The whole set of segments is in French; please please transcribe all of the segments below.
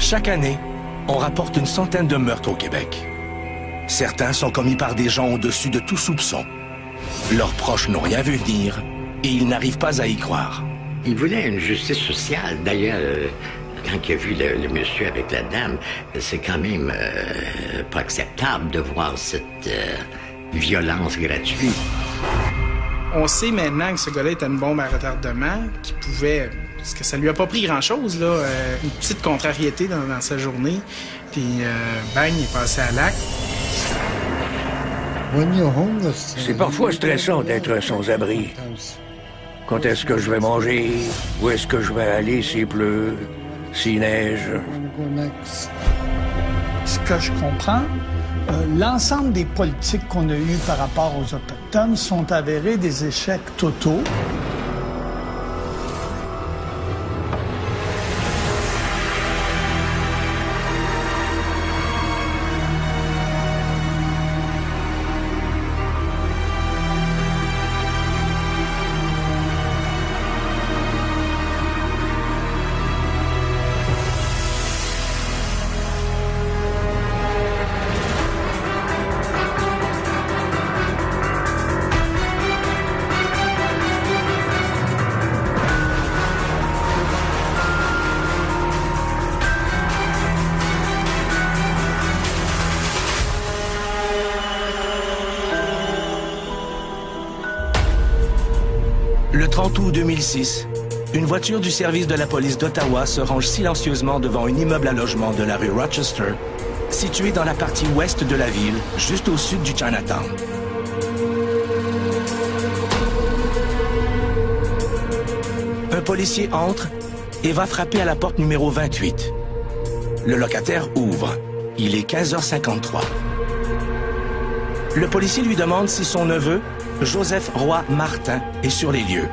Chaque année, on rapporte une centaine de meurtres au Québec. Certains sont commis par des gens au-dessus de tout soupçon. Leurs proches n'ont rien vu venir et ils n'arrivent pas à y croire. Il voulait une justice sociale. D'ailleurs, quand il a vu le monsieur avec la dame, c'est quand même pas acceptable de voir cette violence gratuite. On sait maintenant que ce gars-là était une bombe à retardement, qui pouvait... Parce que ça lui a pas pris grand-chose, là. Une petite contrariété dans sa journée. Puis, bang, il est passé à l'acte. C'est parfois stressant d'être sans abri. Quand est-ce que je vais manger? Où est-ce que je vais aller s'il pleut? S'il neige? Ce que je comprends, l'ensemble des politiques qu'on a eues par rapport aux Autochtones sont avérés des échecs totaux. Le 30 août 2006, une voiture du service de la police d'Ottawa se range silencieusement devant un immeuble à logement de la rue Rochester, situé dans la partie ouest de la ville, juste au sud du Chinatown. Un policier entre et va frapper à la porte numéro 28. Le locataire ouvre. Il est 15h53. Le policier lui demande si son neveu, Joseph Roy Martin, est sur les lieux.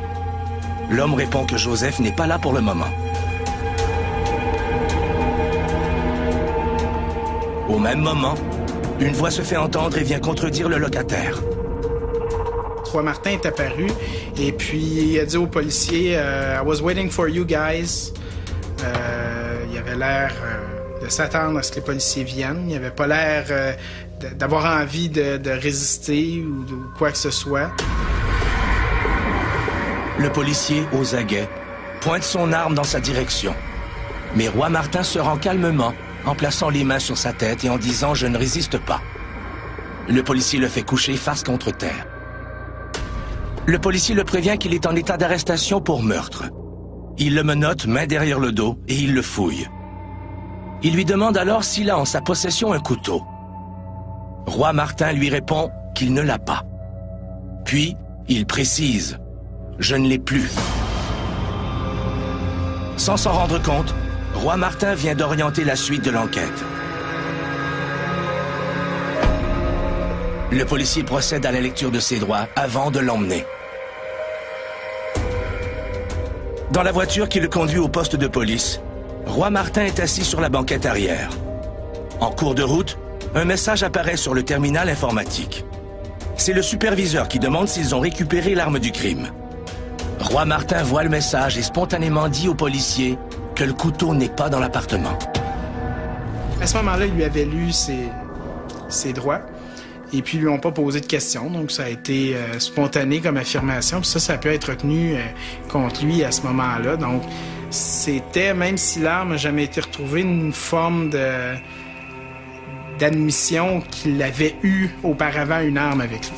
L'homme répond que Joseph n'est pas là pour le moment. Au même moment, une voix se fait entendre et vient contredire le locataire. Roy Martin est apparu et puis il a dit aux policiers I was waiting for you guys. Il avait l'air de s'attendre à ce que les policiers viennent. Il n'avait pas l'air d'avoir envie de résister ou quoi que ce soit. Le policier, aux aguets, pointe son arme dans sa direction. Mais Roy Martin se rend calmement en plaçant les mains sur sa tête et en disant « Je ne résiste pas ». Le policier le fait coucher face contre terre. Le policier le prévient qu'il est en état d'arrestation pour meurtre. Il le menotte, main derrière le dos, et il le fouille. Il lui demande alors s'il a en sa possession un couteau. Roy Martin lui répond qu'il ne l'a pas. Puis, il précise « Je ne l'ai plus ». Sans s'en rendre compte, Roy Martin vient d'orienter la suite de l'enquête. Le policier procède à la lecture de ses droits avant de l'emmener. Dans la voiture qui le conduit au poste de police, Roy Martin est assis sur la banquette arrière. En cours de route, un message apparaît sur le terminal informatique. C'est le superviseur qui demande s'ils ont récupéré l'arme du crime. Roy Martin voit le message et spontanément dit au policier que le couteau n'est pas dans l'appartement. À ce moment-là, il lui avait lu ses droits et puis ils lui ont pas posé de questions. Donc ça a été spontané comme affirmation. Puis ça peut être retenu contre lui à ce moment-là. Donc c'était, même si l'arme n'a jamais été retrouvée, une forme d'admission qu'il avait eu auparavant une arme avec lui.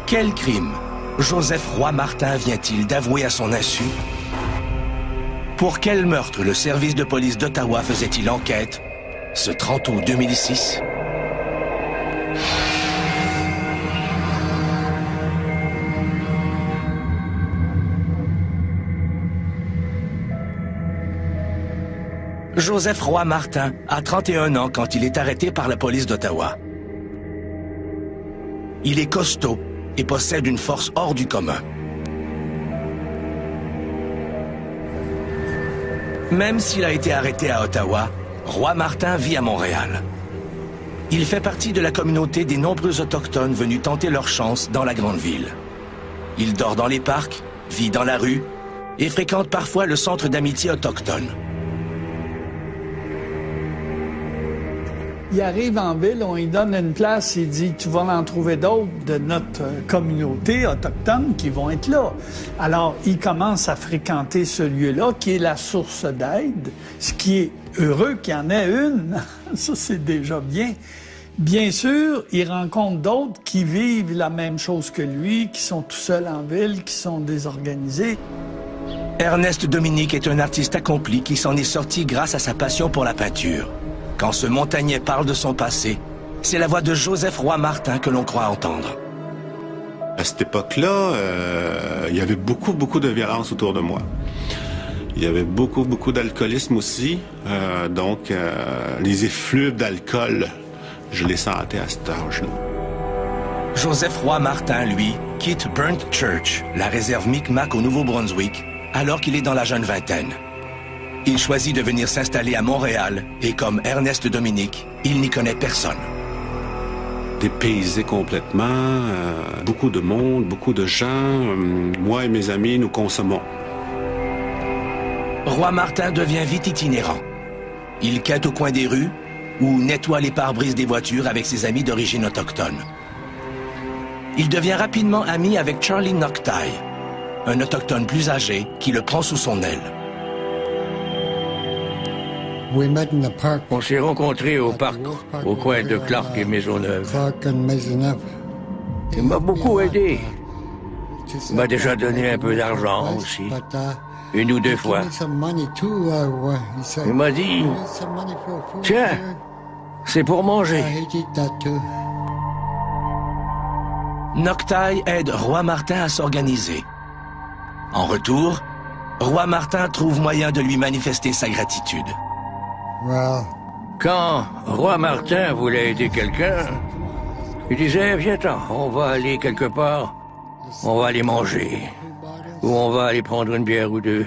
Quel crime Joseph Roy Martin vient-il d'avouer à son insu? Pour quel meurtre le service de police d'Ottawa faisait-il enquête ce 30 août 2006? Joseph Roy Martin a 31 ans quand il est arrêté par la police d'Ottawa. Il est costaud et possède une force hors du commun. Même s'il a été arrêté à Ottawa, Roy Martin vit à Montréal. Il fait partie de la communauté des nombreux Autochtones venus tenter leur chance dans la grande ville. Il dort dans les parcs, vit dans la rue et fréquente parfois le centre d'amitié autochtone. Il arrive en ville, on lui donne une place, il dit « Tu vas en trouver d'autres de notre communauté autochtone qui vont être là. » Alors, il commence à fréquenter ce lieu-là, qui est la source d'aide, ce qui est heureux qu'il y en ait une. Ça, c'est déjà bien. Bien sûr, il rencontre d'autres qui vivent la même chose que lui, qui sont tout seuls en ville, qui sont désorganisés. Ernest Dominique est un artiste accompli qui s'en est sorti grâce à sa passion pour la peinture. Quand ce montagnais parle de son passé, c'est la voix de Joseph Roy Martin que l'on croit entendre. À cette époque-là, il y avait beaucoup de violence autour de moi. Il y avait beaucoup d'alcoolisme aussi. Donc, les effluves d'alcool, je les sentais à cet âge-là. Joseph Roy Martin, lui, quitte Burnt Church, la réserve Micmac au Nouveau-Brunswick, alors qu'il est dans la jeune vingtaine. Il choisit de venir s'installer à Montréal et comme Ernest Dominique, il n'y connaît personne. Dépaysé complètement, beaucoup de monde, beaucoup de gens. Moi et mes amis, nous consommons. Roy Martin devient vite itinérant. Il quête au coin des rues ou nettoie les pare-brises des voitures avec ses amis d'origine autochtone. Il devient rapidement ami avec Charlie Noctai, un autochtone plus âgé qui le prend sous son aile. On s'est rencontrés au parc, au coin de Clark et Maisonneuve. Il m'a beaucoup aidé. Il m'a déjà donné un peu d'argent aussi, une ou deux fois. Il m'a dit, « Tiens, c'est pour manger. » Noctai aide Roy Martin à s'organiser. En retour, Roy Martin trouve moyen de lui manifester sa gratitude. Quand Roy Martin voulait aider quelqu'un, il disait « Viens-t'en, on va aller quelque part, on va aller manger, ou on va aller prendre une bière ou deux. »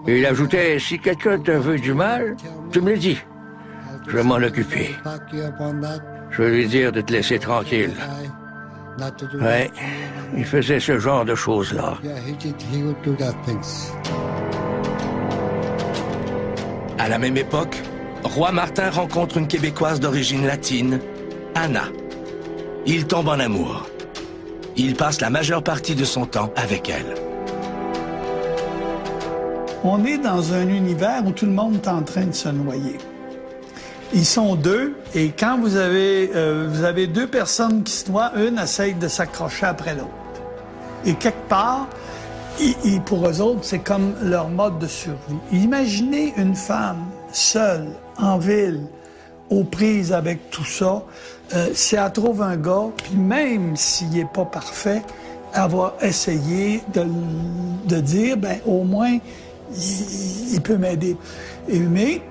Et il ajoutait « Si quelqu'un te veut du mal, tu me le dis, je vais m'en occuper. Je vais lui dire de te laisser tranquille. » Ouais, il faisait ce genre de choses-là. À la même époque, Roy Martin rencontre une Québécoise d'origine latine, Anna. Il tombe en amour. Il passe la majeure partie de son temps avec elle. On est dans un univers où tout le monde est en train de se noyer. Ils sont deux, et quand vous avez deux personnes qui se noient, une essaye de s'accrocher après l'autre. Et quelque part, pour eux autres, c'est comme leur mode de survie. Imaginez une femme seule, en ville, aux prises avec tout ça. Si elle trouve un gars, puis même s'il n'est pas parfait, elle va essayer de dire, ben au moins, il peut m'aider. Mais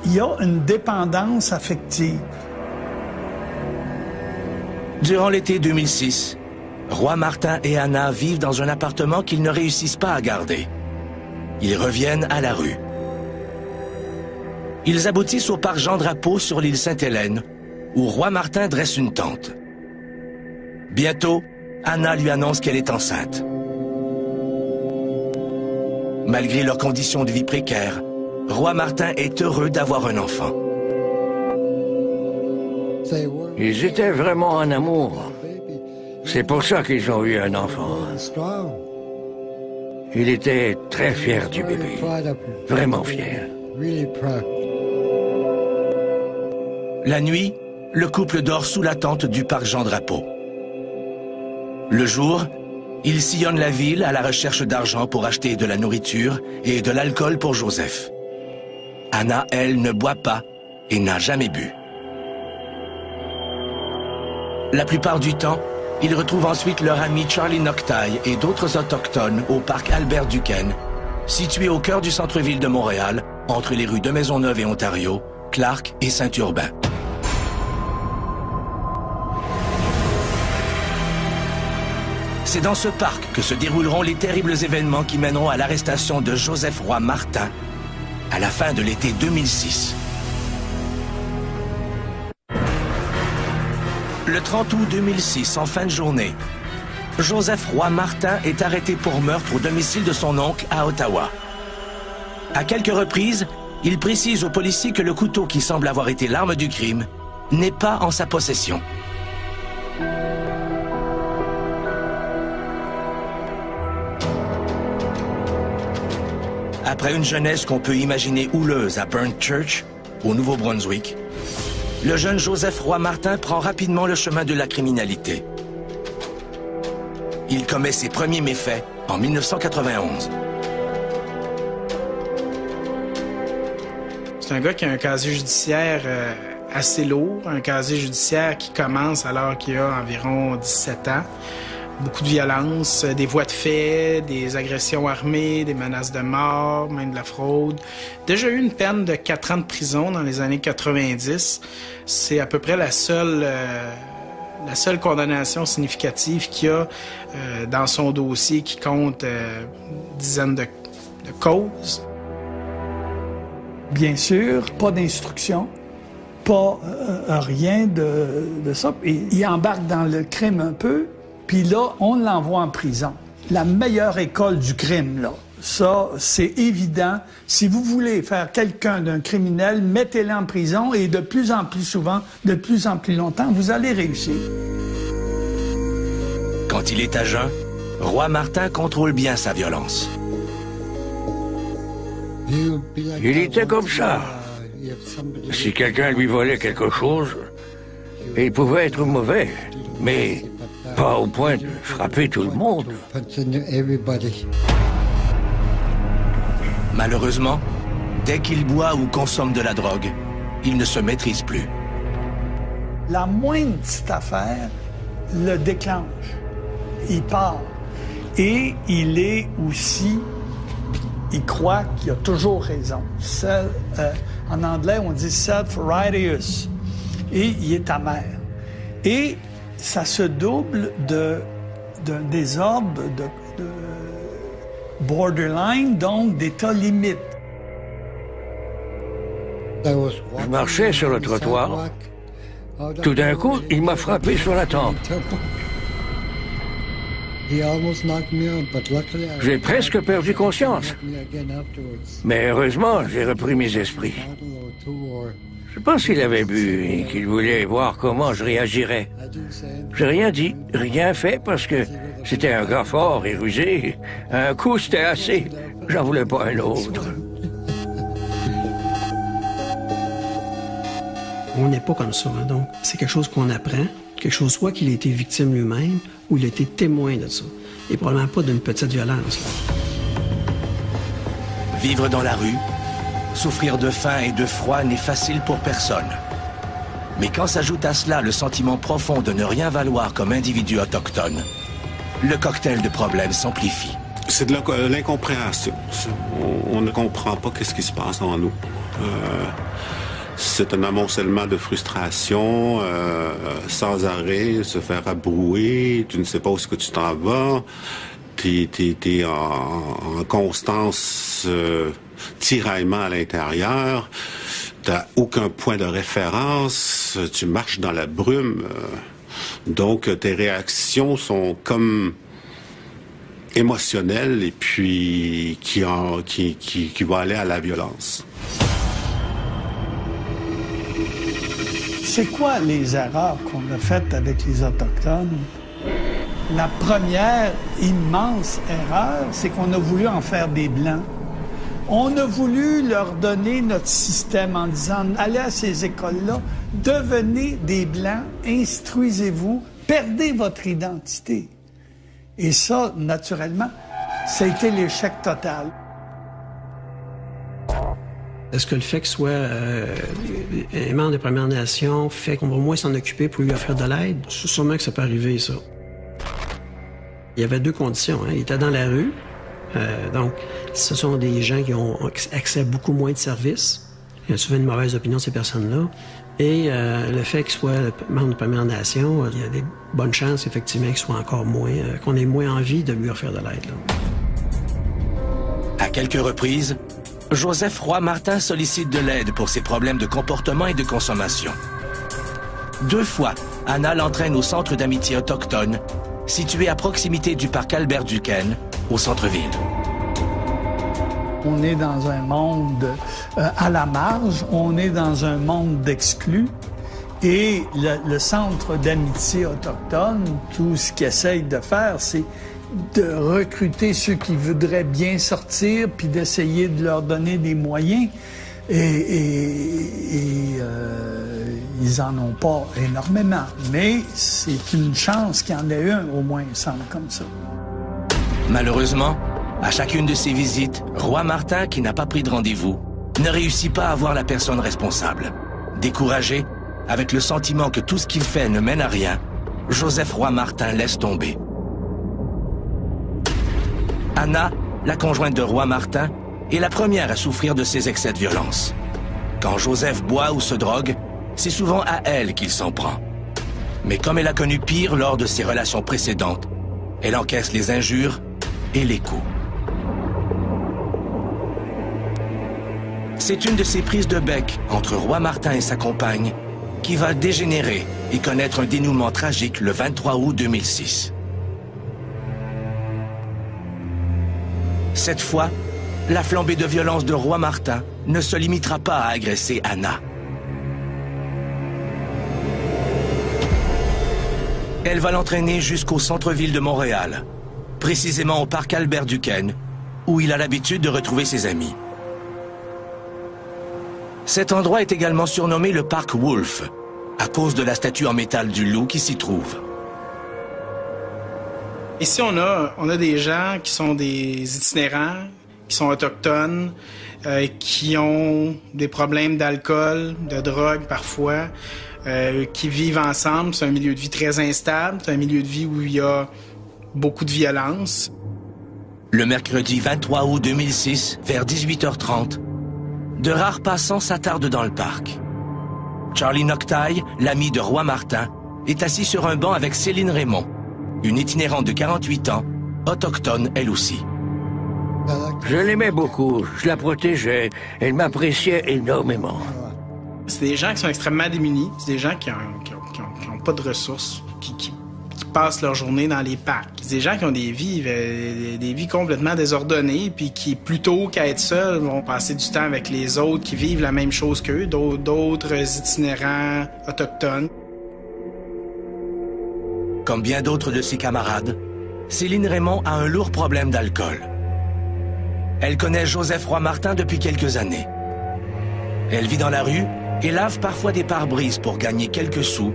il y a une dépendance affective. Durant l'été 2006, Roy Martin et Anna vivent dans un appartement qu'ils ne réussissent pas à garder. Ils reviennent à la rue. Ils aboutissent au parc Jean-Drapeau sur l'île Sainte-Hélène, où Roy Martin dresse une tente. Bientôt, Anna lui annonce qu'elle est enceinte. Malgré leurs conditions de vie précaires, Roy Martin est heureux d'avoir un enfant. Ils étaient vraiment en amour. C'est pour ça qu'ils ont eu un enfant. Il était très fier du bébé. Vraiment fier. La nuit, le couple dort sous la tente du parc Jean-Drapeau. Le jour, ils sillonnent la ville à la recherche d'argent pour acheter de la nourriture et de l'alcool pour Joseph. Anna, elle, ne boit pas et n'a jamais bu. La plupart du temps, ils retrouvent ensuite leur ami Charlie Noctai et d'autres autochtones au parc Albert-Duquesne, situé au cœur du centre-ville de Montréal, entre les rues de Maisonneuve et Ontario, Clark et Saint-Urbain. C'est dans ce parc que se dérouleront les terribles événements qui mèneront à l'arrestation de Joseph Roy Martin à la fin de l'été 2006. Le 30 août 2006, en fin de journée, Joseph Roy Martin est arrêté pour meurtre au domicile de son oncle à Ottawa. À quelques reprises, il précise aux policiers que le couteau qui semble avoir été l'arme du crime n'est pas en sa possession. Après une jeunesse qu'on peut imaginer houleuse à Burnt Church, au Nouveau-Brunswick, le jeune Joseph Roy Martin prend rapidement le chemin de la criminalité. Il commet ses premiers méfaits en 1991. C'est un gars qui a un casier judiciaire assez lourd, un casier judiciaire qui commence alors qu'il a environ 17 ans. Beaucoup de violence, des voies de fait, des agressions armées, des menaces de mort, même de la fraude. Déjà eu une peine de 4 ans de prison dans les années 90. C'est à peu près la seule condamnation significative qu'il y a dans son dossier qui compte dizaines de causes. Bien sûr, pas d'instruction, pas rien de ça. Et il embarque dans le crime un peu, puis là, on l'envoie en prison. La meilleure école du crime, là, ça, c'est évident. Si vous voulez faire quelqu'un d'un criminel, mettez-le en prison et de plus en plus souvent, de plus en plus longtemps, vous allez réussir. Quand il est à jeun, Roy Martin contrôle bien sa violence. Il était comme ça. Si quelqu'un lui volait quelque chose, il pouvait être mauvais, mais pas au point de frapper tout le monde. Malheureusement, dès qu'il boit ou consomme de la drogue, il ne se maîtrise plus. La moindre petite affaire le déclenche. Il part. Et il est aussi... Il croit qu'il a toujours raison. En anglais, on dit self-righteous. Et il est amer. Et ça se double d'un désordre de borderline, donc d'état limite. Je marchais sur le trottoir. Tout d'un coup, il m'a frappé sur la tempe. J'ai presque perdu conscience. Mais heureusement, j'ai repris mes esprits. Je pense qu'il avait bu et qu'il voulait voir comment je réagirais. J'ai rien dit, rien fait parce que c'était un gars fort et rusé. Un coup, c'était assez. J'en voulais pas un autre. On n'est pas comme ça, hein, donc c'est quelque chose qu'on apprend, quelque chose soit qu'il a été victime lui-même ou il a été témoin de ça. Et probablement pas d'une petite violence. Là. Vivre dans la rue, souffrir de faim et de froid n'est facile pour personne. Mais quand s'ajoute à cela le sentiment profond de ne rien valoir comme individu autochtone, le cocktail de problèmes s'amplifie. C'est de l'incompréhension. On ne comprend pas qu'est-ce qui se passe en nous. C'est un amoncellement de frustration sans arrêt, se faire abrouer, tu ne sais pas où est-ce que tu t'en vas, t'es en constance tiraillement à l'intérieur, t'as aucun point de référence, tu marches dans la brume, donc tes réactions sont comme émotionnelles et puis qui vont aller à la violence. C'est quoi les erreurs qu'on a faites avec les Autochtones? La première immense erreur, c'est qu'on a voulu en faire des Blancs. On a voulu leur donner notre système en disant « Allez à ces écoles-là, devenez des Blancs, instruisez-vous, perdez votre identité. » Et ça, naturellement, ça a été l'échec total. Est-ce que le fait qu'il soit un membre des Premières Nations fait qu'on va moins s'en occuper pour lui offrir de l'aide? Sûrement que ça peut arriver, ça. Il y avait deux conditions. Hein. Il était dans la rue. Donc, ce sont des gens qui ont accès à beaucoup moins de services. Il y a souvent une mauvaise opinion de ces personnes-là. Et le fait qu'il soit membre des Premières Nations, il y a des bonnes chances, effectivement, qu'il soit encore moins... qu'on ait moins envie de lui offrir de l'aide. Là. À quelques reprises, Joseph Roy Martin sollicite de l'aide pour ses problèmes de comportement et de consommation. 2 fois, Anna l'entraîne au centre d'amitié autochtone, situé à proximité du parc Albert Duquesne, au centre-ville. On est dans un monde à la marge, on est dans un monde d'exclus. Et le Centre d'amitié autochtone, tout ce qu'il essaye de faire, c'est de recruter ceux qui voudraient bien sortir, puis d'essayer de leur donner des moyens. Ils en ont pas énormément, mais c'est une chance qu'il y en ait un, au moins, il semble comme ça. Malheureusement, à chacune de ces visites, Roi Martin, qui n'a pas pris de rendez-vous, ne réussit pas à voir la personne responsable. Découragé, avec le sentiment que tout ce qu'il fait ne mène à rien, Joseph Roy Martin laisse tomber. Anna, la conjointe de Roy Martin, est la première à souffrir de ces excès de violence. Quand Joseph boit ou se drogue, c'est souvent à elle qu'il s'en prend. Mais comme elle a connu pire lors de ses relations précédentes, elle encaisse les injures et les coups. C'est une de ces prises de bec entre Roy Martin et sa compagne qui va dégénérer et connaître un dénouement tragique le 23 août 2006. Cette fois, la flambée de violence de Roy Martin ne se limitera pas à agresser Anna. Elle va l'entraîner jusqu'au centre-ville de Montréal, précisément au parc Albert-Duquesne, où il a l'habitude de retrouver ses amis. Cet endroit est également surnommé le parc Wolfe, à cause de la statue en métal du loup qui s'y trouve. Ici, on a des gens qui sont des itinérants, qui sont autochtones, qui ont des problèmes d'alcool, de drogue parfois, qui vivent ensemble. C'est un milieu de vie très instable, c'est un milieu de vie où il y a beaucoup de violence. Le mercredi 23 août 2006, vers 18h30, de rares passants s'attardent dans le parc. Charlie Noctaille, l'ami de Roy Martin, est assis sur un banc avec Céline Raymond, une itinérante de 48 ans, autochtone elle aussi. Je l'aimais beaucoup, je la protégeais, elle m'appréciait énormément. C'est des gens qui sont extrêmement démunis, c'est des gens qui ont pas de ressources, qui passent leur journée dans les parcs. C'est des gens qui ont des vies complètement désordonnées, puis qui, plutôt qu'à être seuls, vont passer du temps avec les autres qui vivent la même chose qu'eux, d'autres itinérants autochtones. Comme bien d'autres de ses camarades, Céline Raymond a un lourd problème d'alcool. Elle connaît Joseph Roy Martin depuis quelques années. Elle vit dans la rue et lave parfois des pare-brises pour gagner quelques sous,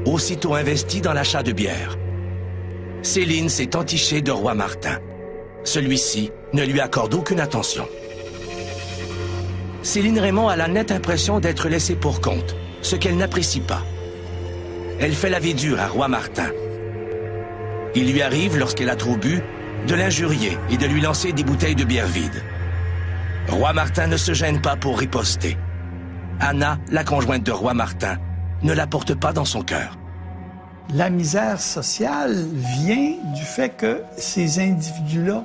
aussitôt investis dans l'achat de bière. Céline s'est entichée de Roy Martin. Celui-ci ne lui accorde aucune attention. Céline Raymond a la nette impression d'être laissée pour compte, ce qu'elle n'apprécie pas. Elle fait la vie dure à Roy Martin. Il lui arrive, lorsqu'elle a trop bu, de l'injurier et de lui lancer des bouteilles de bière vides. Roy Martin ne se gêne pas pour riposter. Anna, la conjointe de Roy Martin, ne la porte pas dans son cœur. La misère sociale vient du fait que ces individus-là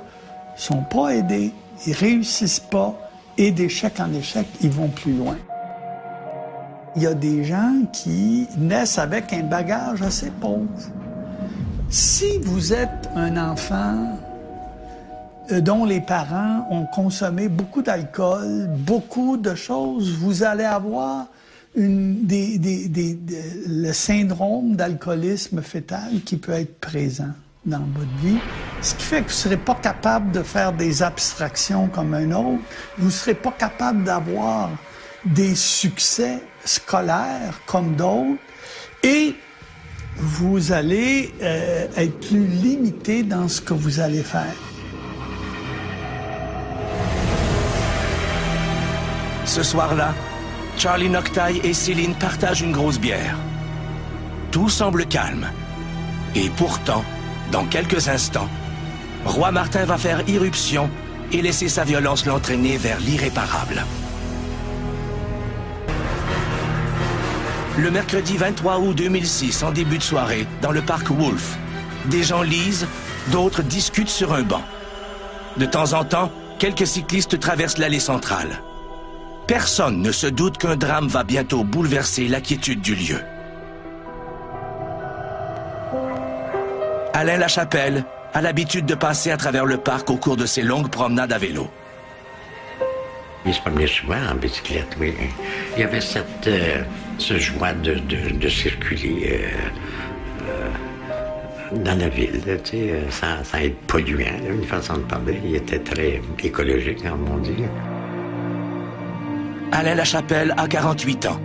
sont pas aidés, ils réussissent pas, et d'échec en échec, ils vont plus loin. Il y a des gens qui naissent avec un bagage assez pauvre. Si vous êtes un enfant dont les parents ont consommé beaucoup d'alcool, beaucoup de choses, vous allez avoir le syndrome d'alcoolisme fœtal qui peut être présent dans votre vie, ce qui fait que vous ne serez pas capable de faire des abstractions comme un autre, vous ne serez pas capable d'avoir des succès scolaires comme d'autres, et vous allez être plus limité dans ce que vous allez faire. Ce soir-là, Charlie Noctaille et Céline partagent une grosse bière. Tout semble calme. Et pourtant, dans quelques instants, Roy Martin va faire irruption et laisser sa violence l'entraîner vers l'irréparable. Le mercredi 23 août 2006, en début de soirée, dans le parc Wolfe, des gens lisent, d'autres discutent sur un banc. De temps en temps, quelques cyclistes traversent l'allée centrale. Personne ne se doute qu'un drame va bientôt bouleverser la quiétude du lieu. Alain Lachapelle a l'habitude de passer à travers le parc au cours de ses longues promenades à vélo. Il se promenait souvent en bicyclette, oui. Il y avait ce joie de circuler dans la ville, tu sais, sans être polluant, une façon de parler. Il était très écologique, comme on dit. Alain Lachapelle a 48 ans.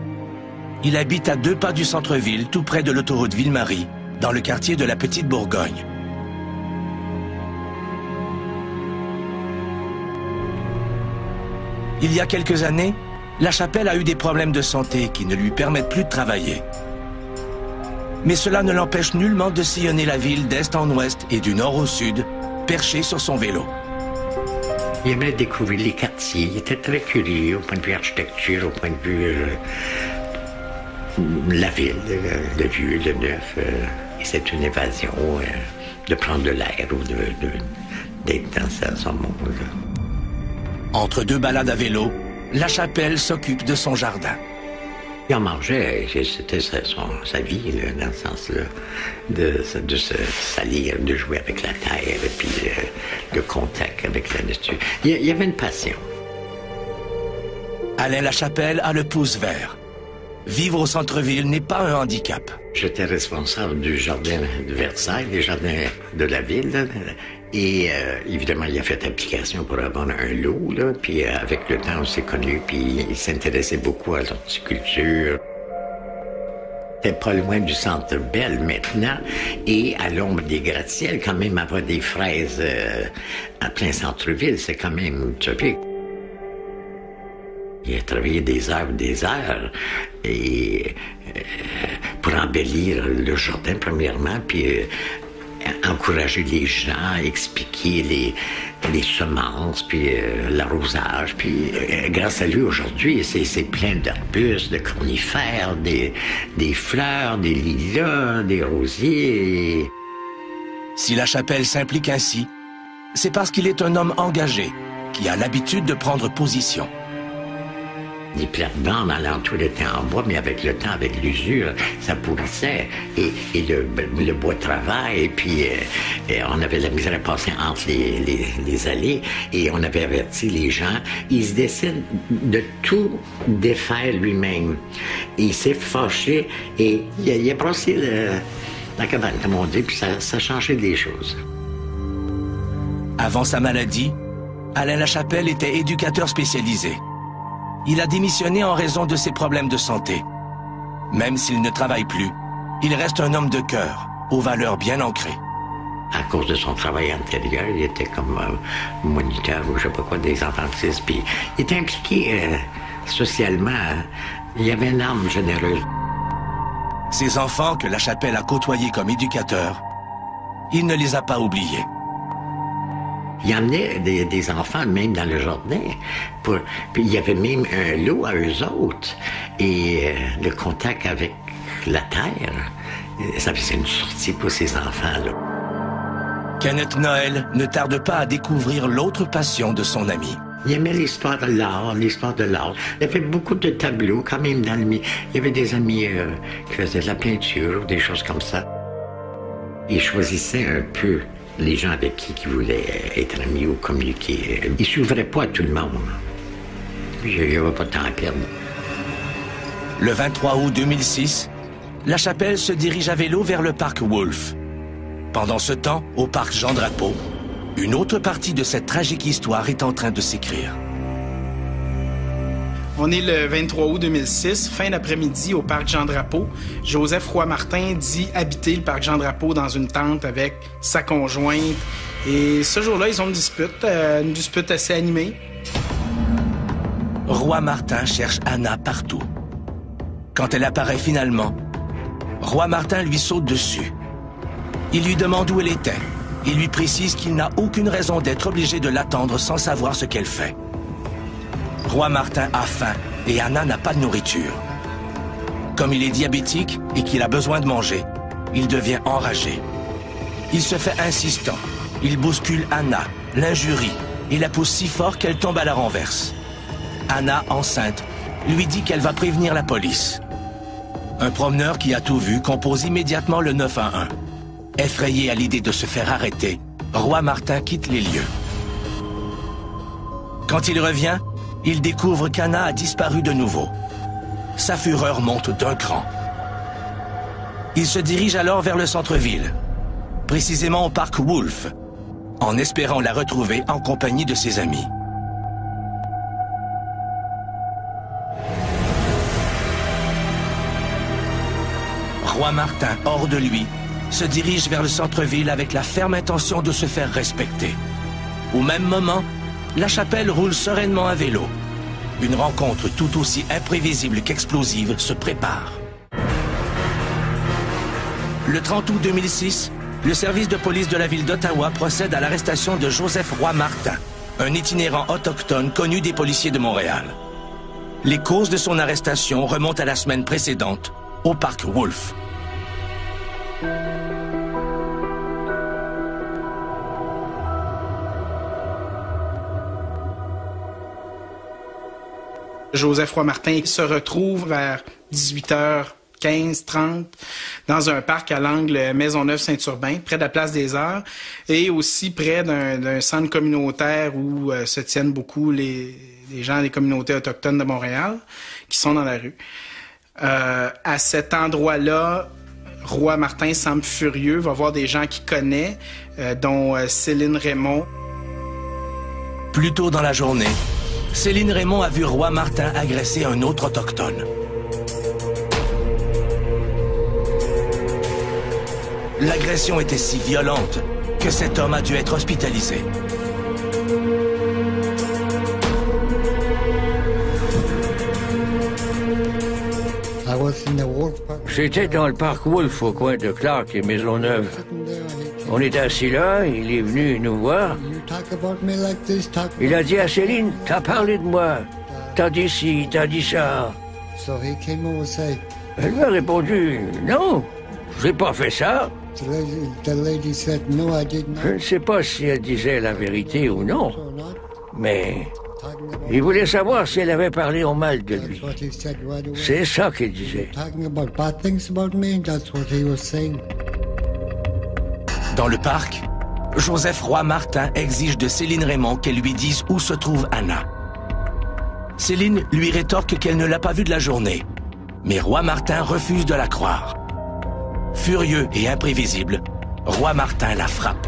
Il habite à 2 pas du centre-ville, tout près de l'autoroute Ville-Marie, dans le quartier de la Petite Bourgogne. Il y a quelques années, Lachapelle a eu des problèmes de santé qui ne lui permettent plus de travailler. Mais cela ne l'empêche nullement de sillonner la ville d'est en ouest et du nord au sud, perché sur son vélo. Il aimait découvrir les quartiers. Il était très curieux au point de vue architecture, au point de vue la ville, le vieux, le neuf. Et c'est une évasion de prendre de l'air ou d'être dans son monde. Entre 2 balades à vélo, Lachapelle s'occupe de son jardin. Il en mangeait, c'était sa vie, là, dans ce sens-là, de se salir, de jouer avec la terre, et puis le contact avec la nature. Il y avait une passion. Alain Lachapelle a le pouce vert. Vivre au centre-ville n'est pas un handicap. J'étais responsable du jardin de Versailles, des jardins de la ville, là. Et évidemment, il a fait application pour avoir un lot, là. Puis avec le temps, on s'est connus, puis il s'intéressait beaucoup à l'horticulture. C'était pas loin du Centre Bell maintenant, et à l'ombre des gratte-ciels, quand même avoir des fraises en plein centre-ville, c'est quand même utopique. Il a travaillé des heures, et pour embellir le jardin, premièrement, puis encourager les gens, expliquer les semences, puis l'arrosage. Puis grâce à lui, aujourd'hui, c'est plein d'arbustes, de conifères, des fleurs, des lilas, des rosiers. Si Lachapelle s'implique ainsi, c'est parce qu'il est un homme engagé, qui a l'habitude de prendre position. Les plates-bandes alentour étaient en bois, mais avec le temps, avec l'usure, ça pourrissait. Et le bois travaille, et puis on avait la misère à passer entre les allées, et on avait averti les gens. Il se décide de tout défaire lui-même. Il s'est fâché, et il a brossé la cabane, comme on dit, puis ça a changé des choses. Avant sa maladie, Alain Lachapelle était éducateur spécialisé. Il a démissionné en raison de ses problèmes de santé. Même s'il ne travaille plus, il reste un homme de cœur, aux valeurs bien ancrées. À cause de son travail antérieur, il était comme moniteur ou je sais pas quoi des adventistes, puis il était impliqué socialement. Il y avait une âme généreuse. Ces enfants que Lachapelle a côtoyés comme éducateur, il ne les a pas oubliés. Il emmenait des enfants même dans le jardin. Puis il y avait même un lot à eux autres. Et le contact avec la terre, ça faisait une sortie pour ces enfants-là. Kenneth Noël ne tarde pas à découvrir l'autre passion de son ami. Il aimait l'histoire de l'art, l'histoire de l'art. Il y avait beaucoup de tableaux quand même dans le milieu. Il y avait des amis qui faisaient de la peinture ou des choses comme ça. Il choisissait un peu les gens avec qui voulaient être amis ou communiquer. Il ne s'ouvrait pas à tout le monde. Il n'y avait pas de temps à perdre. Le 23 août 2006, Lachapelle se dirige à vélo vers le parc Wolfe. Pendant ce temps, au parc Jean-Drapeau, une autre partie de cette tragique histoire est en train de s'écrire. On est le 23 août 2006, fin d'après-midi au parc Jean-Drapeau. Joseph Roy-Martin dit habiter le parc Jean-Drapeau dans une tente avec sa conjointe. Et ce jour-là, ils ont une dispute assez animée. Roy-Martin cherche Anna partout. Quand elle apparaît finalement, Roy-Martin lui saute dessus. Il lui demande où elle était. Il lui précise qu'il n'a aucune raison d'être obligé de l'attendre sans savoir ce qu'elle fait. Roy-Martin a faim et Anna n'a pas de nourriture. Comme il est diabétique et qu'il a besoin de manger, il devient enragé. Il se fait insistant. Il bouscule Anna, l'injurie et la pousse si fort qu'elle tombe à la renverse. Anna, enceinte, lui dit qu'elle va prévenir la police. Un promeneur qui a tout vu compose immédiatement le 911. Effrayé à l'idée de se faire arrêter, Roy-Martin quitte les lieux. Quand il revient, il découvre qu'Anna a disparu de nouveau. Sa fureur monte d'un cran. Il se dirige alors vers le centre-ville, précisément au parc Wolf, en espérant la retrouver en compagnie de ses amis. Roi Martin, hors de lui, se dirige vers le centre-ville avec la ferme intention de se faire respecter. Au même moment, La Chapelle roule sereinement à vélo. Une rencontre tout aussi imprévisible qu'explosive se prépare. Le 30 août 2006, le service de police de la ville d'Ottawa procède à l'arrestation de Joseph Roy Martin, un itinérant autochtone connu des policiers de Montréal. Les causes de son arrestation remontent à la semaine précédente, au parc Wolf. Joseph Roy Martin se retrouve vers 18h15, 30 dans un parc à l'angle Maisonneuve-Saint-Urbain, près de la place des Arts, et aussi près d'un centre communautaire où se tiennent beaucoup les gens des communautés autochtones de Montréal qui sont dans la rue. À cet endroit-là, Roy Martin semble furieux, va voir des gens qu'il connaît, dont Céline Raymond. Plus tôt dans la journée, Céline Raymond a vu Roy Martin agresser un autre autochtone. L'agression était si violente que cet homme a dû être hospitalisé. J'étais dans le parc Wolf au coin de Clark et Maisonneuve. On était assis là, il est venu nous voir. Il a dit à Céline, t'as parlé de moi, t'as dit ci, t'as dit ça. Elle lui a répondu, non, j'ai pas fait ça. Je ne sais pas si elle disait la vérité ou non, mais il voulait savoir si elle avait parlé en mal de lui. C'est ça qu'il disait. Dans le parc, Joseph Roy Martin exige de Céline Raymond qu'elle lui dise où se trouve Anna. Céline lui rétorque qu'elle ne l'a pas vue de la journée, mais Roy Martin refuse de la croire. Furieux et imprévisible, Roy Martin la frappe.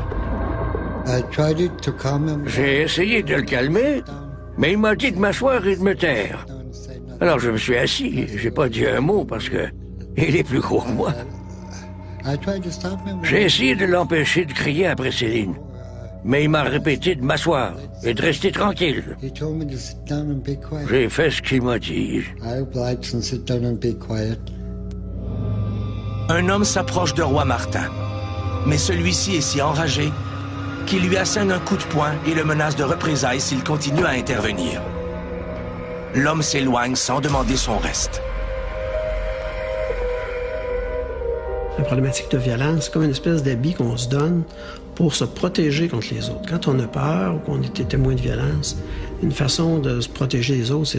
J'ai essayé de le calmer, mais il m'a dit de m'asseoir et de me taire. Alors je me suis assis, j'ai pas dit un mot parce que il est plus gros que moi. J'ai essayé de l'empêcher de crier après Céline, mais il m'a répété de m'asseoir et de rester tranquille. J'ai fait ce qu'il m'a dit. Un homme s'approche de Roy Martin, mais celui-ci est si enragé qu'il lui assène un coup de poing et le menace de représailles s'il continue à intervenir. L'homme s'éloigne sans demander son reste. La problématique de violence, c'est comme une espèce d'habit qu'on se donne pour se protéger contre les autres. Quand on a peur ou qu'on était témoin de violence, une façon de se protéger des autres,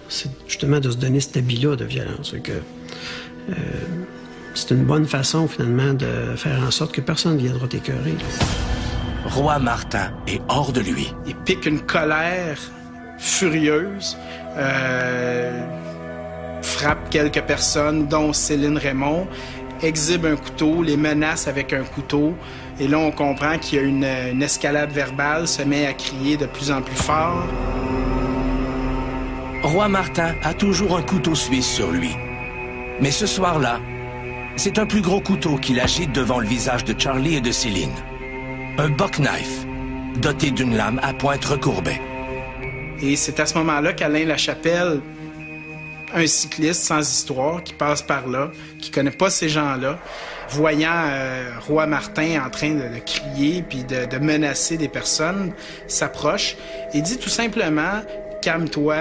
c'est justement de se donner cet habit-là de violence. C'est une bonne façon, finalement, de faire en sorte que personne ne viendra t'écœurer. Roy Martin est hors de lui. Il pique une colère furieuse, frappe quelques personnes, dont Céline Raymond, exhibe un couteau, les menace avec un couteau. Et là, on comprend qu'il y a une escalade verbale, se met à crier de plus en plus fort. Roy Martin a toujours un couteau suisse sur lui. Mais ce soir-là, c'est un plus gros couteau qu'il agite devant le visage de Charlie et de Céline. Un buck knife, doté d'une lame à pointe recourbée. Et c'est à ce moment-là qu'Alain Lachapelle, un cycliste sans histoire qui passe par là, qui connaît pas ces gens-là, voyant Roy Martin en train de crier puis de menacer des personnes, s'approche et dit tout simplement « Calme-toi ».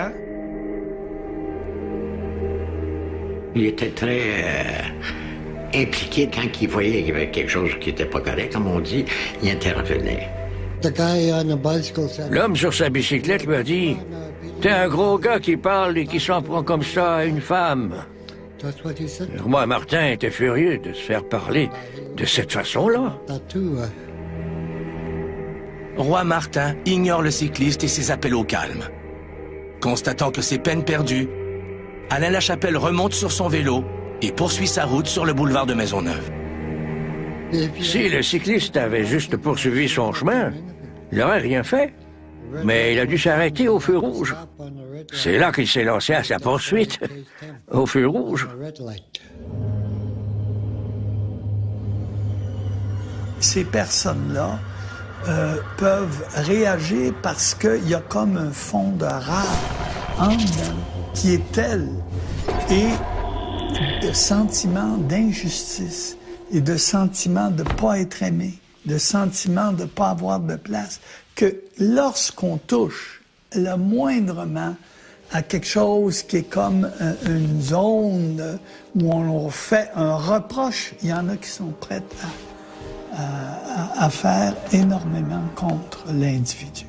Il était très impliqué quand il voyait qu'il y avait quelque chose qui n'était pas correct, comme on dit, il intervenait. L'homme sur sa bicyclette lui a dit « T'es un gros gars qui parle et qui s'en prend comme ça à une femme. » Roy Martin était furieux de se faire parler de cette façon-là. Roy Martin ignore le cycliste et ses appels au calme. Constatant que c'est peine perdue, Alain Lachapelle remonte sur son vélo et poursuit sa route sur le boulevard de Maisonneuve. Si le cycliste avait juste poursuivi son chemin, il n'aurait rien fait. Mais il a dû s'arrêter au feu rouge. C'est là qu'il s'est lancé à sa poursuite, au feu rouge. Ces personnes-là peuvent réagir parce qu'il y a comme un fond de rage en dedans qui est tel et de sentiment d'injustice et de sentiment de ne pas être aimé, de sentiment de ne pas avoir de place, que lorsqu'on touche le moindrement à quelque chose qui est comme une zone où on fait un reproche, il y en a qui sont prêts à faire énormément contre l'individu.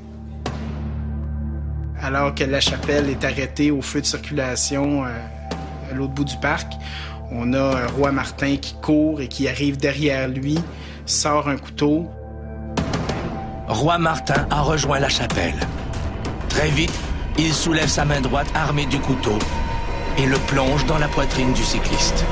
Alors que Lachapelle est arrêté au feu de circulation à l'autre bout du parc, on a Roy Martin qui court et qui arrive derrière lui, sort un couteau. Roy Martin a rejoint Lachapelle. Très vite, il soulève sa main droite armée du couteau et le plonge dans la poitrine du cycliste.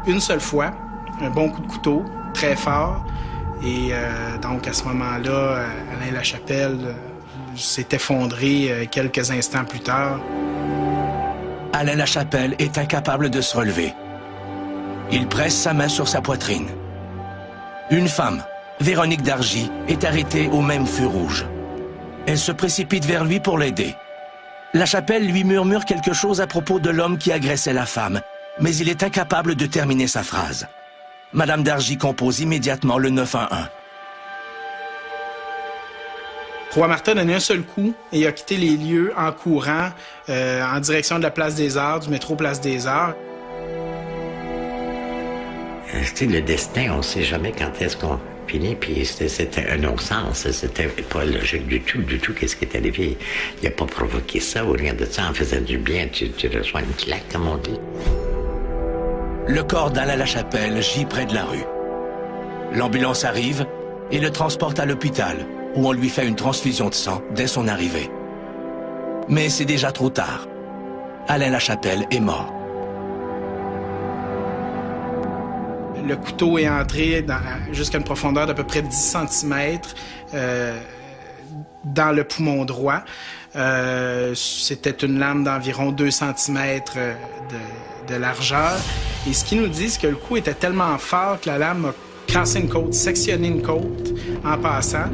Une seule fois, un bon coup de couteau, très fort. Et donc, à ce moment-là, Alain Lachapelle s'est effondré quelques instants plus tard. Alain Lachapelle est incapable de se relever. Il presse sa main sur sa poitrine. Une femme, Véronique Dargy, est arrêtée au même feu rouge. Elle se précipite vers lui pour l'aider. Lachapelle lui murmure quelque chose à propos de l'homme qui agressait la femme, mais il est incapable de terminer sa phrase. Madame Dargy compose immédiatement le 911. Roy Martin a donné un seul coup et a quitté les lieux en courant en direction de la Place des Arts, du métro Place des Arts. Le destin, on ne sait jamais quand est-ce qu'on finit, puis c'était un non-sens, c'était pas logique du tout, qu'est-ce qui est arrivé. Il n'a pas provoqué ça ou rien de ça, en faisant du bien, tu reçois une claque, comme on dit. Le corps d'Alain Lachapelle gît près de la rue. L'ambulance arrive et le transporte à l'hôpital, où on lui fait une transfusion de sang dès son arrivée. Mais c'est déjà trop tard. Alain Lachapelle est mort. Le couteau est entré jusqu'à une profondeur d'à peu près 10 cm dans le poumon droit. C'était une lame d'environ 2 cm de largeur. Et ce qu'ils nous disent, c'est que le coup était tellement fort que la lame a cassé une côte, sectionné une côte en passant.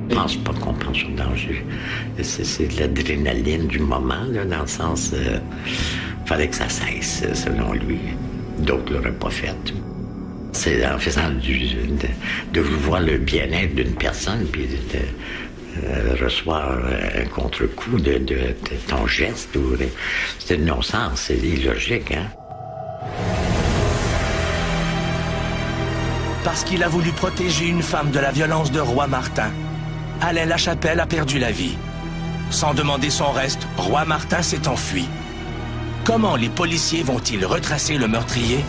Je ne pense pas qu'on pense au danger. C'est de l'adrénaline du moment, là, dans le sens... fallait que ça cesse, selon lui. D'autres ne l'auraient pas fait. C'est en faisant de vouloir le bien-être d'une personne, puis de recevoir un contre-coup de ton geste. C'est non-sens, c'est illogique, hein? Parce qu'il a voulu protéger une femme de la violence de Roy Martin, Alain Lachapelle a perdu la vie. Sans demander son reste, Roy Martin s'est enfui. Comment les policiers vont-ils retracer le meurtrier?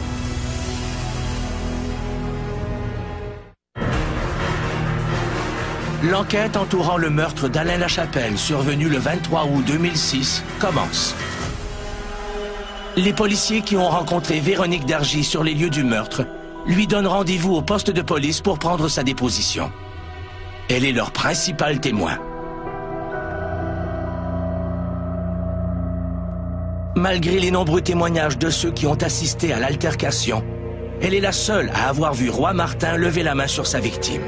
L'enquête entourant le meurtre d'Alain Lachapelle, survenu le 23 août 2006, commence. Les policiers qui ont rencontré Véronique Dargy sur les lieux du meurtre lui donnent rendez-vous au poste de police pour prendre sa déposition. Elle est leur principal témoin. Malgré les nombreux témoignages de ceux qui ont assisté à l'altercation, elle est la seule à avoir vu Roy Martin lever la main sur sa victime.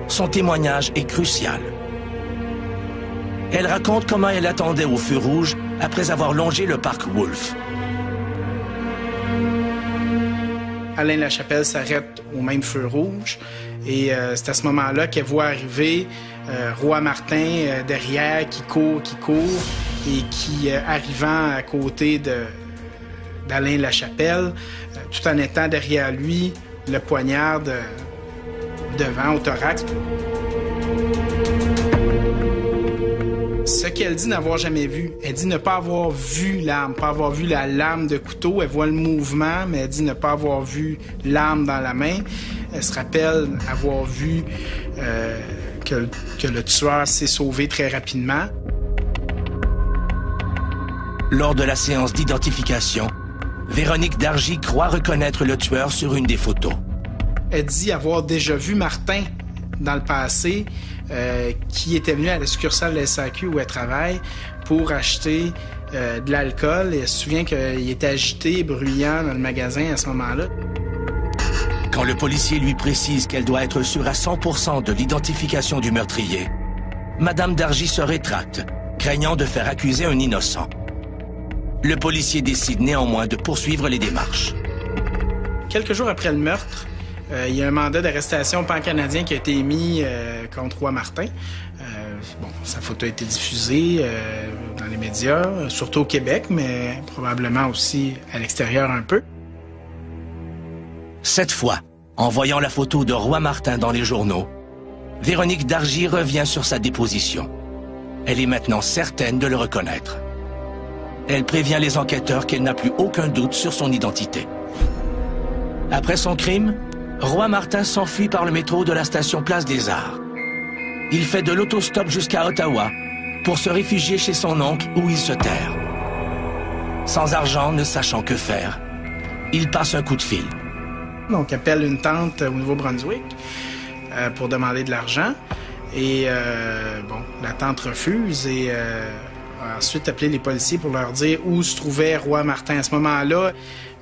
Son témoignage est crucial. Elle raconte comment elle attendait au feu rouge après avoir longé le parc Wolfe. Alain Lachapelle s'arrête au même feu rouge et c'est à ce moment-là qu'elle voit arriver Roy Martin derrière qui court et qui, arrivant à côté d'Alain Lachapelle, tout en étant derrière lui, le poignard devant au thorax. Ce qu'elle dit n'avoir jamais vu. Elle dit ne pas avoir vu l'arme, pas avoir vu la lame de couteau. Elle voit le mouvement, mais elle dit ne pas avoir vu l'arme dans la main. Elle se rappelle avoir vu que le tueur s'est sauvé très rapidement. Lors de la séance d'identification, Véronique Dargy croit reconnaître le tueur sur une des photos. Elle dit avoir déjà vu Martin dans le passé, qui était venu à la succursale de la SAQ où elle travaille pour acheter de l'alcool. Et elle se souvient qu'il était agité, bruyant dans le magasin à ce moment-là. Quand le policier lui précise qu'elle doit être sûre à 100% de l'identification du meurtrier, Madame Dargy se rétracte, craignant de faire accuser un innocent. Le policier décide néanmoins de poursuivre les démarches. Quelques jours après le meurtre, il y a un mandat d'arrestation pan-canadien qui a été émis contre Roy Martin. Sa photo a été diffusée dans les médias, surtout au Québec, mais probablement aussi à l'extérieur un peu. Cette fois, en voyant la photo de Roy Martin dans les journaux, Véronique Dargy revient sur sa déposition. Elle est maintenant certaine de le reconnaître. Elle prévient les enquêteurs qu'elle n'a plus aucun doute sur son identité. Après son crime, Roy Martin s'enfuit par le métro de la station Place des Arts. Il fait de l'autostop jusqu'à Ottawa pour se réfugier chez son oncle où il se terre. Sans argent, ne sachant que faire, il passe un coup de fil. Donc, appelle une tante au Nouveau-Brunswick pour demander de l'argent. Et la tante refuse et a ensuite appelé les policiers pour leur dire où se trouvait Roy Martin à ce moment-là.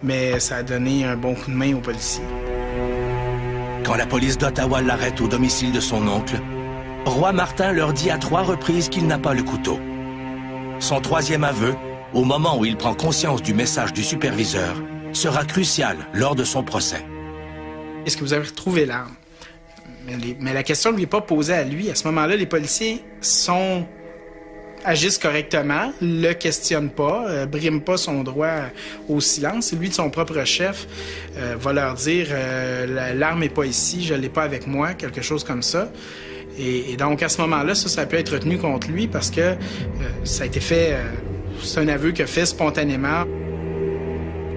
Mais ça a donné un bon coup de main aux policiers. Quand la police d'Ottawa l'arrête au domicile de son oncle, Roy Martin leur dit à 3 reprises qu'il n'a pas le couteau. Son 3e aveu, au moment où il prend conscience du message du superviseur, sera crucial lors de son procès. Est-ce que vous avez retrouvé l'arme? Mais la question ne lui est pas posée à lui. À ce moment-là, les policiers agissent correctement, le questionnent pas, briment pas son droit au silence. Et lui, de son propre chef, va leur dire l'arme n'est pas ici, je l'ai pas avec moi, quelque chose comme ça. Et donc, à ce moment-là, ça peut être retenu contre lui parce que ça a été fait, c'est un aveu qu'il a fait spontanément.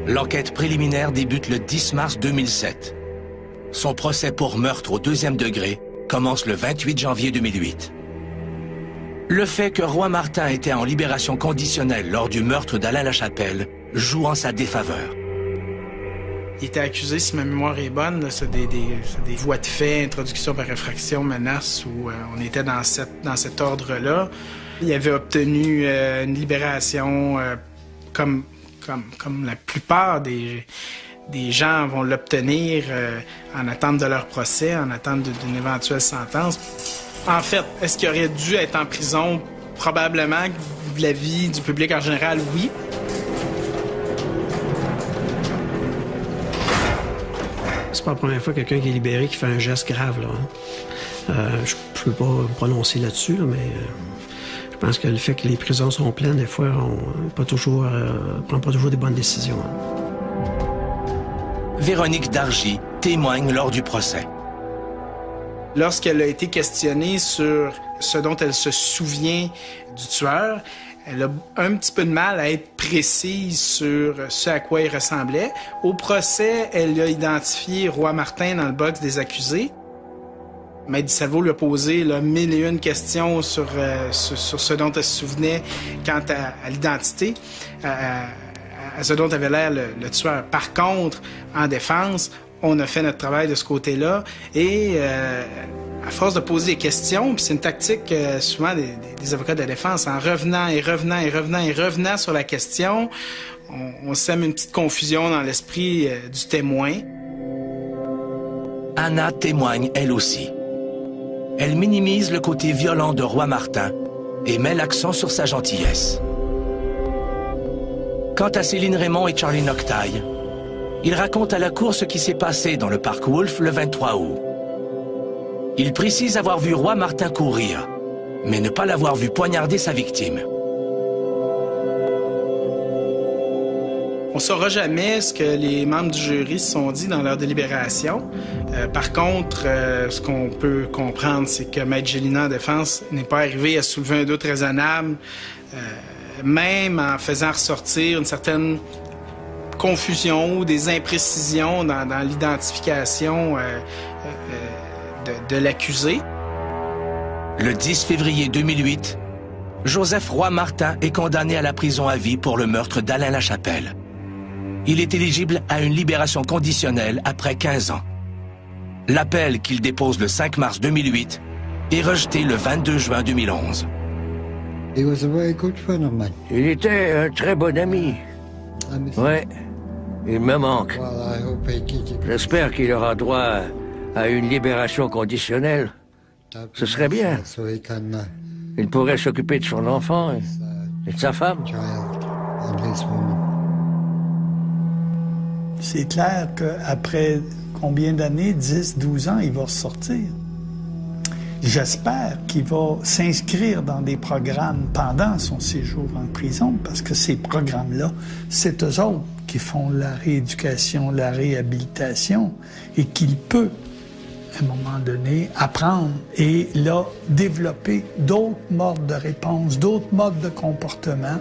L'enquête préliminaire débute le 10 mars 2007. Son procès pour meurtre au 2e degré commence le 28 janvier 2008. Le fait que Roy Martin était en libération conditionnelle lors du meurtre d'Alain Lachapelle joue en sa défaveur. Il était accusé, si ma mémoire est bonne, c'est des voies de fait, introduction par effraction, menace, où on était dans cet ordre-là. Il avait obtenu une libération comme la plupart des gens vont l'obtenir en attente de leur procès, en attente d'une éventuelle sentence. En fait, est-ce qu'il aurait dû être en prison? Probablement, de l'avis du public en général, oui. C'est pas la première fois que quelqu'un qui est libéré qui fait un geste grave, là. Je peux pas me prononcer là-dessus, là, mais je pense que le fait que les prisons sont pleines, des fois, on prend pas toujours des bonnes décisions. Véronique Dargy témoigne lors du procès. Lorsqu'elle a été questionnée sur ce dont elle se souvient du tueur, elle a un petit peu de mal à être précise sur ce à quoi il ressemblait. Au procès, elle a identifié Roy Martin dans le box des accusés. Maître Salvo lui a posé 1001 questions sur ce dont elle se souvenait quant à l'identité, à ce dont avait l'air le tueur. Par contre, en défense, on a fait notre travail de ce côté-là et à force de poser des questions, puis c'est une tactique souvent des avocats de la défense, en revenant sur la question, on sème une petite confusion dans l'esprit du témoin. Anna témoigne elle aussi. Elle minimise le côté violent de Roy Martin et met l'accent sur sa gentillesse. Quant à Céline Raymond et Charlie Noctaille, ils racontent à la cour ce qui s'est passé dans le parc Wolfe le 23 août. Ils précisent avoir vu Roy Martin courir, mais ne pas l'avoir vu poignarder sa victime. On ne saura jamais ce que les membres du jury se sont dit dans leur délibération. Par contre, ce qu'on peut comprendre, c'est que Maître Gélinas en défense n'est pas arrivé à soulever un doute raisonnable, même en faisant ressortir une certaine confusion ou des imprécisions dans l'identification de l'accusé. Le 10 février 2008, Joseph Roy-Martin est condamné à la prison à vie pour le meurtre d'Alain Lachapelle. Il est éligible à une libération conditionnelle après 15 ans. L'appel qu'il dépose le 5 mars 2008 est rejeté le 22 juin 2011. Il était un très bon ami. Ouais, il me manque. J'espère qu'il aura droit à une libération conditionnelle. Ce serait bien. Il pourrait s'occuper de son enfant et de sa femme. C'est clair qu'après combien d'années, 10, 12 ans, il va ressortir. J'espère qu'il va s'inscrire dans des programmes pendant son séjour en prison, parce que ces programmes-là, c'est eux autres qui font la rééducation, la réhabilitation, et qu'il peut, à un moment donné, apprendre et là, développer d'autres modes de réponse, d'autres modes de comportement.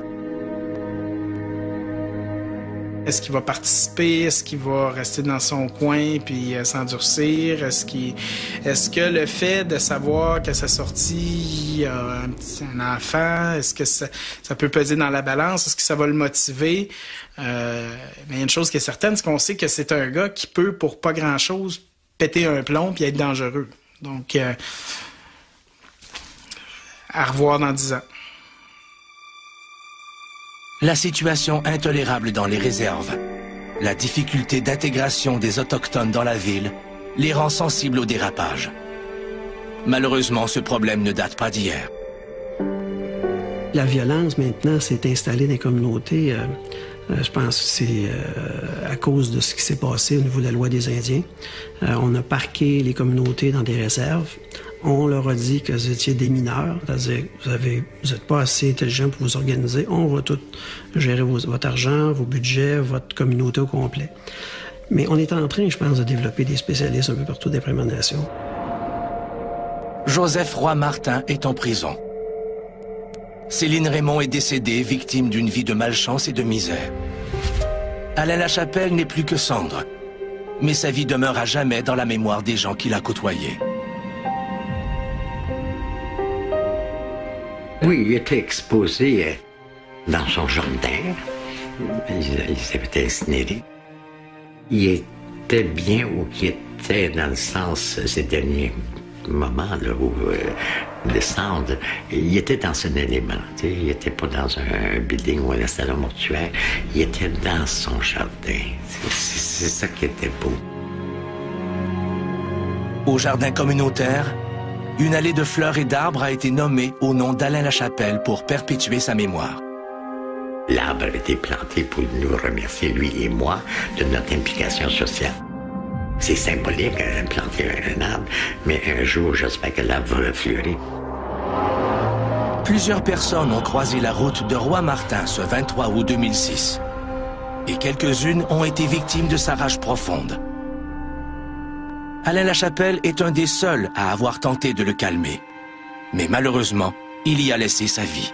Est-ce qu'il va participer? Est-ce qu'il va rester dans son coin puis s'endurcir? Est-ce que le fait de savoir qu'à sa sortie, il y a un enfant, est-ce que ça peut peser dans la balance? Est-ce que ça va le motiver? Mais il y a une chose qui est certaine, c'est qu'on sait que c'est un gars qui peut, pour pas grand-chose, péter un plomb puis être dangereux. Donc, à revoir dans 10 ans. La situation intolérable dans les réserves, la difficulté d'intégration des Autochtones dans la ville, les rend sensibles au dérapage. Malheureusement, ce problème ne date pas d'hier. La violence, maintenant, s'est installée dans les communautés. Je pense que c'est à cause de ce qui s'est passé au niveau de la loi des Indiens. On a parqué les communautés dans des réserves. On leur a dit que vous étiez des mineurs, c'est-à-dire que vous n'êtes pas assez intelligents pour vous organiser. On va tout gérer votre argent, vos budgets, votre communauté au complet. Mais on est en train, je pense, de développer des spécialistes un peu partout des Premières Nations. Joseph Roy-Martin est en prison. Céline Raymond est décédée, victime d'une vie de malchance et de misère. Alain Lachapelle n'est plus que cendre, mais sa vie demeure à jamais dans la mémoire des gens qu'il a côtoyés. Oui, il était exposé dans son jardin. Il s'était incinéré. Il était bien où il était dans le sens, ces derniers moments là, où descendre, il était dans son élément. Il n'était pas dans un building ou un salon mortuaire. Il était dans son jardin. C'est ça qui était beau. Au jardin communautaire, une allée de fleurs et d'arbres a été nommée au nom d'Alain Lachapelle pour perpétuer sa mémoire. L'arbre avait été planté pour nous remercier, lui et moi, de notre implication sociale. C'est symbolique, planter un arbre, mais un jour, j'espère que l'arbre va fleurir. Plusieurs personnes ont croisé la route de Roy-Martin ce 23 août 2006. Et quelques-unes ont été victimes de sa rage profonde. Alain Lachapelle est un des seuls à avoir tenté de le calmer. Mais malheureusement, il y a laissé sa vie.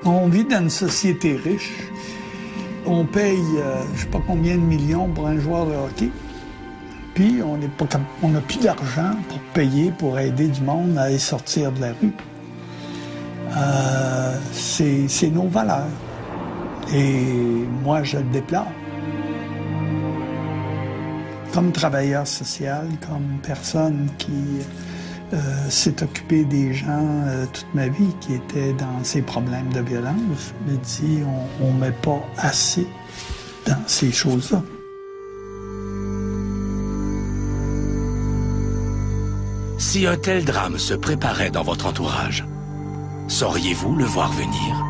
On vit dans une société riche. On paye, je ne sais pas combien de millions pour un joueur de hockey. Puis, on n'a plus d'argent pour payer, pour aider du monde à aller sortir de la rue. C'est nos valeurs. Et moi, je le déplore. Comme travailleur social, comme personne qui s'est occupé des gens toute ma vie qui étaient dans ces problèmes de violence, je me dis, on ne met pas assez dans ces choses-là. Si un tel drame se préparait dans votre entourage, sauriez-vous le voir venir?